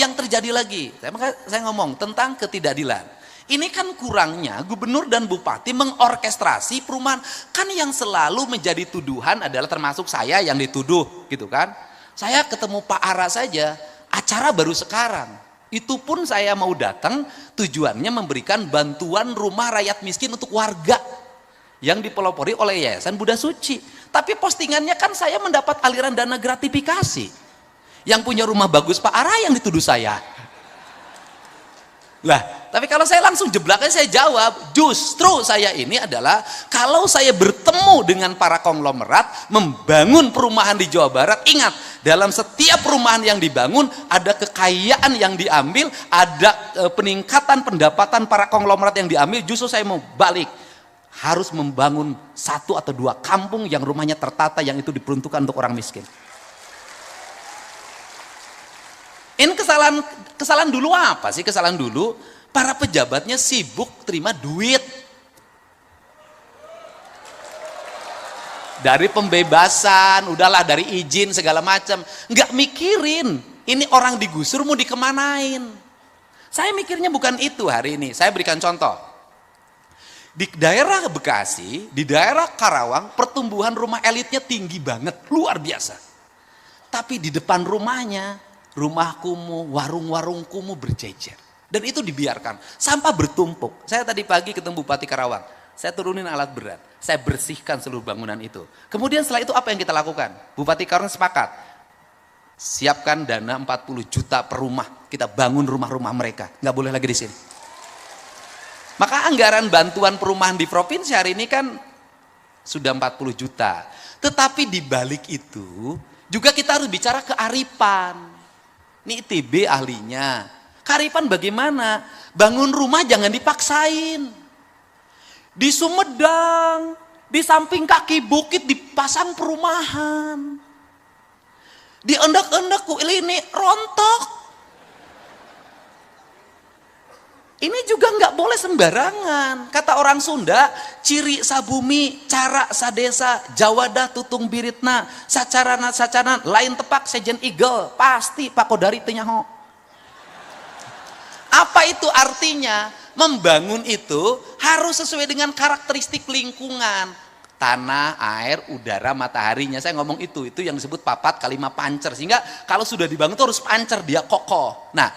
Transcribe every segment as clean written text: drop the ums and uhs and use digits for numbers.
yang terjadi lagi. Maka saya ngomong tentang ketidakadilan. Ini kan kurangnya gubernur dan bupati mengorkestrasi perumahan. Kan yang selalu menjadi tuduhan adalah termasuk saya yang dituduh gitu kan. Saya ketemu Pak Ara saja, acara baru sekarang. Itu pun saya mau datang tujuannya memberikan bantuan rumah rakyat miskin untuk warga yang dipelopori oleh Yayasan Buddha Suci. Tapi postingannya kan saya mendapat aliran dana gratifikasi. Yang punya rumah bagus Pak Ara yang dituduh saya. Lah, tapi kalau saya langsung jeblaknya saya jawab, justru saya ini adalah kalau saya bertemu dengan para konglomerat membangun perumahan di Jawa Barat, ingat, dalam setiap perumahan yang dibangun ada kekayaan yang diambil, ada peningkatan pendapatan para konglomerat yang diambil. Justru saya mau balik, harus membangun 1 atau 2 kampung yang rumahnya tertata, yang itu diperuntukkan untuk orang miskin. Ini kesalahan dulu apa sih? Kesalahan dulu para pejabatnya sibuk terima duit dari pembebasan, udahlah, dari izin segala macam, nggak mikirin ini orang digusur mau dikemanain. Saya mikirnya bukan itu hari ini. Saya berikan contoh di daerah Bekasi, di daerah Karawang, pertumbuhan rumah elitnya tinggi banget, luar biasa. Tapi di depan rumahnya, rumah kumuh, warung-warung kumuh berjejer. Dan itu dibiarkan, sampah bertumpuk. Saya tadi pagi ketemu Bupati Karawang, saya turunin alat berat, saya bersihkan seluruh bangunan itu. Kemudian setelah itu apa yang kita lakukan? Bupati Karawang sepakat, siapkan dana 40 juta per rumah, kita bangun rumah-rumah mereka, nggak boleh lagi di sini. Maka anggaran bantuan perumahan di provinsi hari ini kan sudah 40 juta. Tetapi di balik itu juga kita harus bicara kearifan. Ini ITB ahlinya. Kearifan bagaimana? Bangun rumah jangan dipaksain. Di Sumedang, di samping kaki bukit dipasang perumahan. Di endek-endek ini rontok. Ini juga nggak boleh sembarangan. Kata orang Sunda, ciri sabumi, cara sadesa, jawada tutung biritna, sacarana lain tepak sejen igel, pasti Pak Kodari tenyaho. Apa itu artinya? Membangun itu harus sesuai dengan karakteristik lingkungan. Tanah, air, udara, mataharinya. Saya ngomong itu yang disebut papat kalimat pancer. Sehingga kalau sudah dibangun itu harus pancer, dia kokoh. Nah,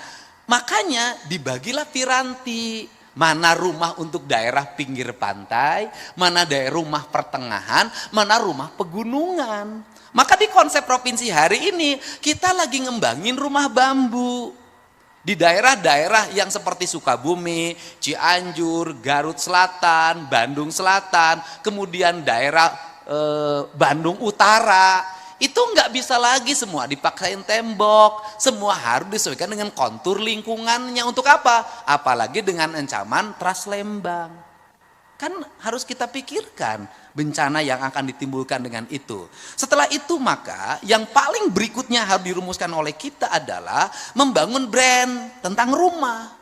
makanya dibagilah piranti, mana rumah untuk daerah pinggir pantai, mana daerah rumah pertengahan, mana rumah pegunungan. Maka di konsep provinsi hari ini kita lagi ngembangin rumah bambu. Di daerah-daerah yang seperti Sukabumi, Cianjur, Garut Selatan, Bandung Selatan, kemudian daerah Bandung Utara, itu nggak bisa lagi semua dipaksain tembok, semua harus disesuaikan dengan kontur lingkungannya. Untuk apa? Apalagi dengan ancaman Trans Lembang. Kan harus kita pikirkan bencana yang akan ditimbulkan dengan itu. Setelah itu maka yang paling berikutnya harus dirumuskan oleh kita adalah membangun brand tentang rumah.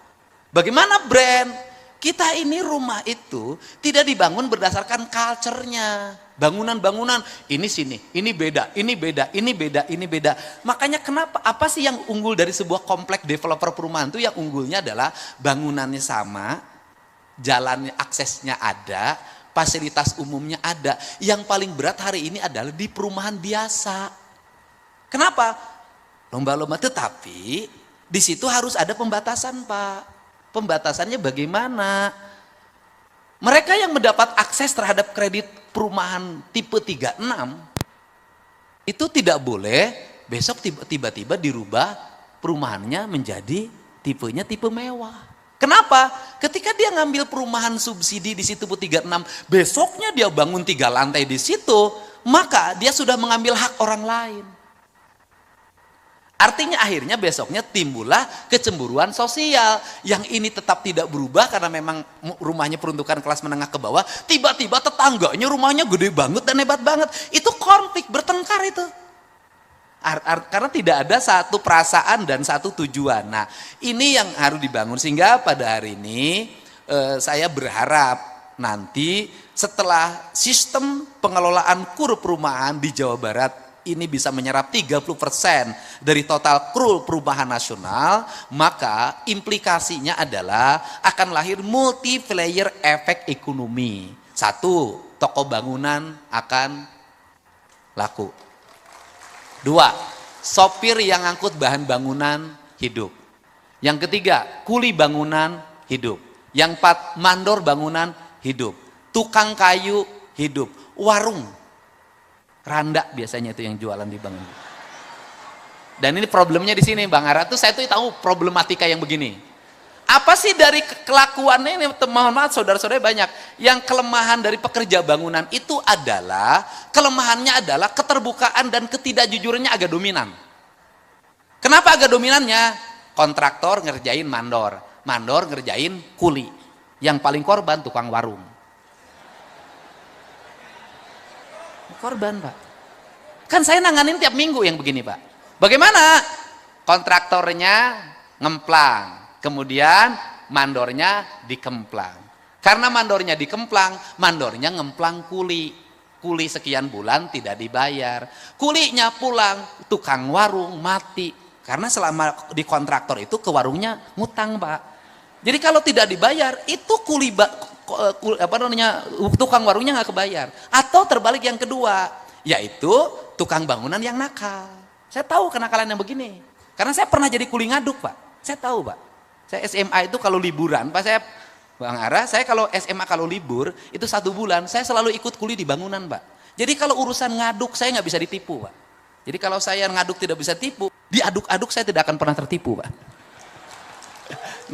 Bagaimana brand? Kita ini rumah itu tidak dibangun berdasarkan culture-nya. Bangunan-bangunan ini sini, ini beda, ini beda, ini beda, ini beda. Makanya kenapa, apa sih yang unggul dari sebuah komplek developer perumahan itu? Yang unggulnya adalah bangunannya sama, jalannya aksesnya ada, fasilitas umumnya ada. Yang paling berat hari ini adalah di perumahan biasa. Kenapa? Lomba-lomba, tetapi di situ harus ada pembatasan, Pak. Pembatasannya bagaimana? Mereka yang mendapat akses terhadap kredit perumahan tipe 36 itu tidak boleh besok tiba-tiba dirubah perumahannya menjadi tipenya tipe mewah. Kenapa? Ketika dia ngambil perumahan subsidi di situ 36, besoknya dia bangun 3 lantai di situ, maka dia sudah mengambil hak orang lain. Artinya akhirnya besoknya timbullah kecemburuan sosial. Yang ini tetap tidak berubah karena memang rumahnya peruntukan kelas menengah ke bawah. Tiba-tiba tetangganya rumahnya gede banget dan hebat banget. Itu konflik, bertengkar itu. Karena tidak ada satu perasaan dan satu tujuan. Nah, ini yang harus dibangun. Sehingga pada hari ini saya berharap nanti setelah sistem pengelolaan kur perumahan di Jawa Barat ini bisa menyerap 30% dari total kru perumahan nasional, maka implikasinya adalah akan lahir multiplier efek ekonomi. Satu, toko bangunan akan laku. Dua, sopir yang angkut bahan bangunan hidup. Yang ketiga, kuli bangunan hidup. Yang empat, mandor bangunan hidup. Tukang kayu hidup. Warung randa biasanya itu yang jualan di bangunan. Dan ini problemnya di sini Bang Ara tuh, saya tuh tahu problematika yang begini. Apa sih dari kelakuannya ini, mohon maaf saudara-saudara banyak. Yang kelemahan dari pekerja bangunan itu adalah, kelemahannya adalah keterbukaan dan ketidakjujurannya agak dominan. Kenapa agak dominannya? Kontraktor ngerjain mandor, mandor ngerjain kuli. Yang paling korban tukang warung. Korban Pak. Kan saya nanganin tiap minggu yang begini Pak. Bagaimana? Kontraktornya ngemplang. Kemudian mandornya dikemplang. Karena mandornya dikemplang, mandornya ngemplang kuli. Kuli sekian bulan tidak dibayar. Kulinya pulang, tukang warung mati. Karena selama di kontraktor itu ke warungnya ngutang Pak. Jadi kalau tidak dibayar, itu tukang warungnya nggak kebayar. Atau terbalik yang kedua, yaitu tukang bangunan yang nakal. Saya tahu kenakalan yang begini. Karena saya pernah jadi kuli ngaduk Pak. Saya tahu Pak. Saya SMA itu kalau liburan, Pak, saya Bang Ara, saya kalau SMA kalau libur itu 1 bulan, saya selalu ikut kuli di bangunan Pak. Jadi kalau urusan ngaduk saya nggak bisa ditipu Pak. Jadi kalau saya ngaduk tidak bisa tipu, diaduk-aduk saya tidak akan pernah tertipu Pak.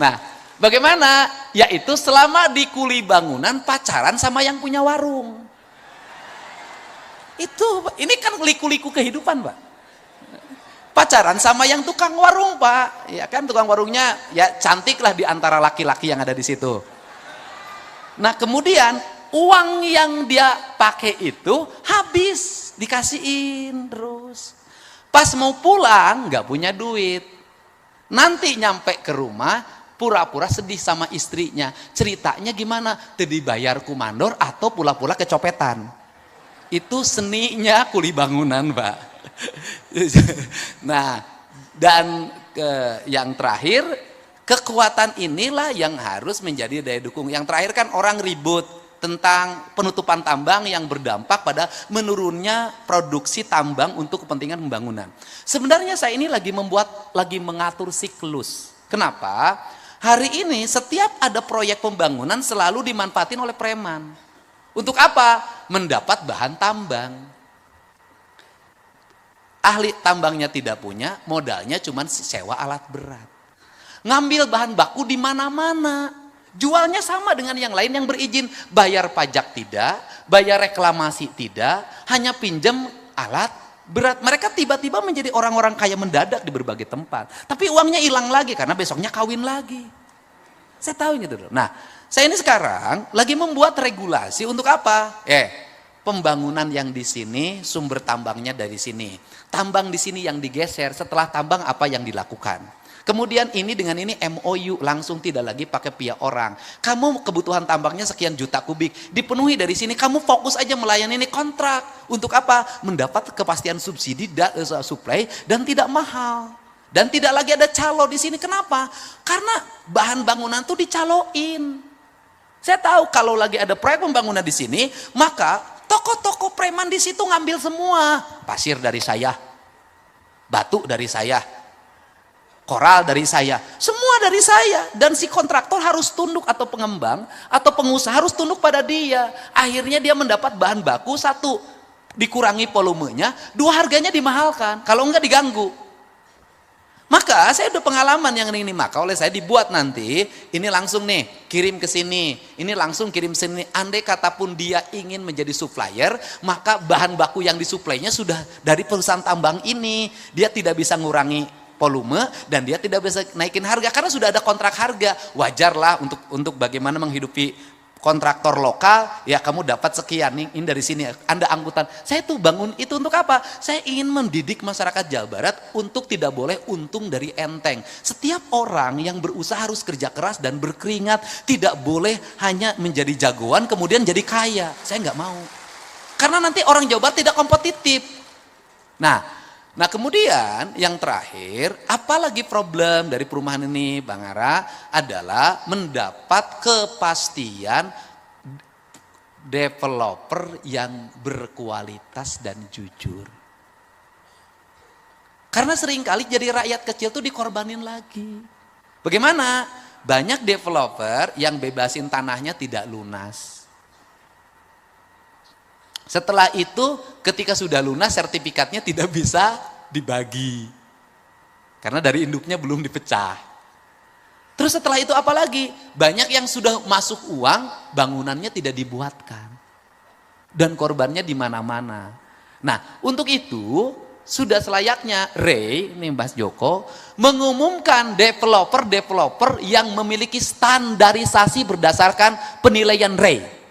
Nah, bagaimana? Yaitu selama di kuli bangunan pacaran sama yang punya warung. Itu, ini kan liku-liku kehidupan Pak. Pacaran sama yang tukang warung Pak, ya kan tukang warungnya ya cantik lah di antara laki-laki yang ada di situ. Nah kemudian uang yang dia pakai itu habis dikasihin terus. Pas mau pulang nggak punya duit. Nanti nyampe ke rumah pura-pura sedih sama istrinya. Ceritanya gimana? Tadi bayar kumandor atau pula-pula kecopetan. Itu seninya kuli bangunan Pak. Nah, dan yang terakhir, kekuatan inilah yang harus menjadi daya dukung. Yang terakhir kan orang ribut tentang penutupan tambang yang berdampak pada menurunnya produksi tambang untuk kepentingan pembangunan. Sebenarnya saya ini lagi mengatur siklus. Kenapa? Hari ini setiap ada proyek pembangunan selalu dimanfaatin oleh preman. Untuk apa? Mendapat bahan tambang. Ahli tambangnya tidak punya, modalnya cuma sewa alat berat. Ngambil bahan baku di mana-mana. Jualnya sama dengan yang lain yang berizin. Bayar pajak tidak, bayar reklamasi tidak, hanya pinjam alat berat. Mereka tiba-tiba menjadi orang-orang kaya mendadak di berbagai tempat. Tapi uangnya hilang lagi karena besoknya kawin lagi. Saya tahu gitu. Nah, saya ini sekarang lagi membuat regulasi untuk apa? Pembangunan yang di sini, sumber tambangnya dari sini. Tambang di sini yang digeser, setelah tambang apa yang dilakukan. Kemudian ini dengan ini MOU, langsung tidak lagi pakai pihak orang. Kamu kebutuhan tambangnya sekian juta kubik, dipenuhi dari sini, kamu fokus aja melayani ini kontrak. Untuk apa? Mendapat kepastian subsidi, supply, dan tidak mahal. Dan tidak lagi ada calo di sini, kenapa? Karena bahan bangunan tuh dicaloin. Saya tahu kalau lagi ada proyek pembangunan di sini, maka toko-toko preman di situ ngambil semua. Pasir dari saya, batu dari saya, koral dari saya, semua dari saya. Dan si kontraktor harus tunduk, atau pengembang atau pengusaha harus tunduk pada dia. Akhirnya dia mendapat bahan baku, satu, dikurangi volumenya, dua, harganya dimahalkan, kalau enggak diganggu. Maka saya udah pengalaman yang ini, maka oleh saya dibuat nanti, ini langsung nih kirim ke sini, ini langsung kirim sini. Andai kata pun dia ingin menjadi supplier, maka bahan baku yang disuplainya sudah dari perusahaan tambang ini. Dia tidak bisa ngurangi volume dan dia tidak bisa naikin harga karena sudah ada kontrak harga. Wajarlah untuk bagaimana menghidupi kontraktor lokal, ya kamu dapat sekian nih, ini dari sini, Anda angkutan. Saya tuh bangun itu untuk apa? Saya ingin mendidik masyarakat Jawa Barat untuk tidak boleh untung dari enteng. Setiap orang yang berusaha harus kerja keras dan berkeringat, tidak boleh hanya menjadi jagoan kemudian jadi kaya. Saya nggak mau. Karena nanti orang Jawa Barat tidak kompetitif. Nah kemudian yang terakhir, apalagi problem dari perumahan ini Bang Ara adalah mendapat kepastian developer yang berkualitas dan jujur. Karena seringkali jadi rakyat kecil tuh dikorbanin lagi. Bagaimana? Banyak developer yang bebasin tanahnya tidak lunas. Setelah itu ketika sudah lunas sertifikatnya tidak bisa dibagi. Karena dari induknya belum dipecah. Terus setelah itu apa lagi? Banyak yang sudah masuk uang, bangunannya tidak dibuatkan. Dan korbannya di mana-mana. Nah, untuk itu sudah selayaknya Ray, ini Mas Joko, mengumumkan developer-developer yang memiliki standarisasi berdasarkan penilaian Ray.